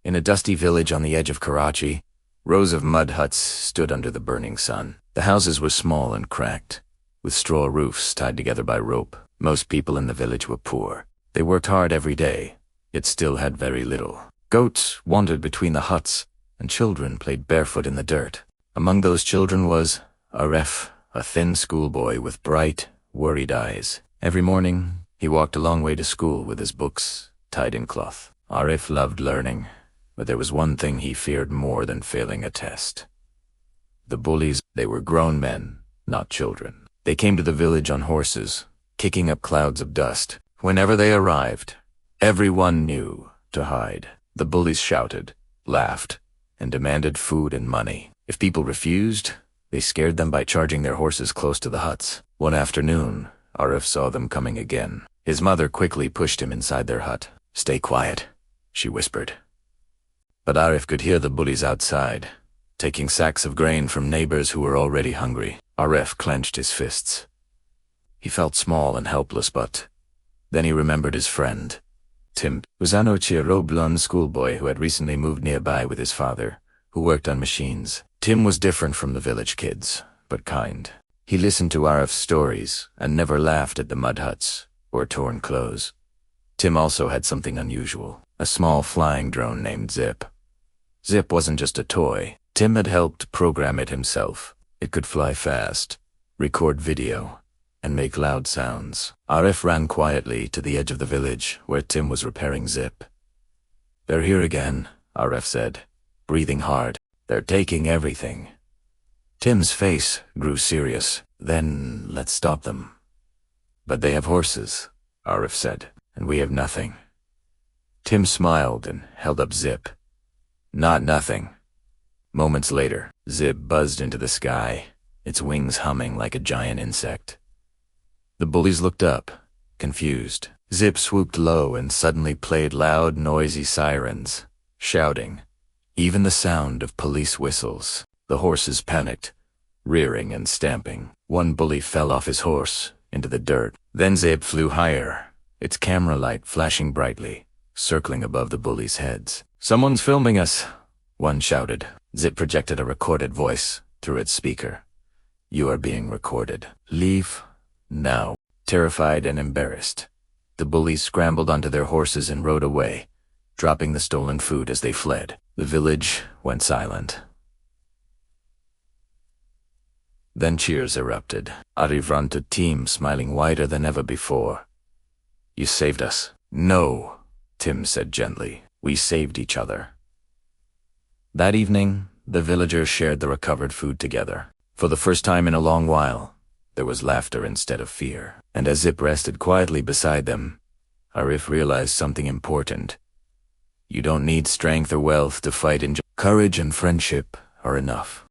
In a dusty village on the edge of Karachi, rows of mud huts stood under the burning sun. The houses were small and cracked, with straw roofs tied together by rope. Most people in the village were poor. They worked hard every day, yet still had very little. Goats wandered between the huts, and children played barefoot in the dirt. Among those children was Arif, a thin schoolboy with bright, worried eyes. Every morning, he walked a long way to school with his books tied in cloth. Arif loved learning, but there was one thing he feared more than failing a test. The bullies, they were grown men, not children. They came to the village on horses, kicking up clouds of dust. Whenever they arrived, everyone knew to hide. The bullies shouted, laughed, and demanded food and money. If people refused, they scared them by charging their horses close to the huts. One afternoon, Arif saw them coming again. His mother quickly pushed him inside their hut. "Stay quiet," she whispered. But Arif could hear the bullies outside, taking sacks of grain from neighbors who were already hungry. Arif clenched his fists. He felt small and helpless, but then he remembered his friend. Tim was a blonde schoolboy who had recently moved nearby with his father, who worked on machines. Tim was different from the village kids, but kind. He listened to Arif's stories and never laughed at the mud huts or torn clothes. Tim also had something unusual, a small flying drone named Zip. Zip wasn't just a toy. Tim had helped program it himself. It could fly fast, record video, and make loud sounds. Arif ran quietly to the edge of the village where Tim was repairing Zip. "They're here again," Arif said, breathing hard. "They're taking everything." Tim's face grew serious. "Then let's stop them." "But they have horses," Arif said, "and we have nothing." Tim smiled and held up Zip. "Not nothing." Moments later, Zip buzzed into the sky, its wings humming like a giant insect. The bullies looked up, confused. Zip swooped low and suddenly played loud, noisy sirens, shouting, even the sound of police whistles. The horses panicked, rearing and stamping. One bully fell off his horse into the dirt. Then Zip flew higher, its camera light flashing brightly, circling above the bullies' heads. "Someone's filming us," one shouted. Zip projected a recorded voice through its speaker. "You are being recorded. Leave now." Terrified and embarrassed, the bullies scrambled onto their horses and rode away, dropping the stolen food as they fled. The village went silent. Then cheers erupted. Arif ran to Tim, smiling wider than ever before. "You saved us." "No," Tim said gently. "We saved each other." That evening, the villagers shared the recovered food together. For the first time in a long while, there was laughter instead of fear. And as Zip rested quietly beside them, Arif realized something important. You don't need strength or wealth to fight injustice. Courage and friendship are enough.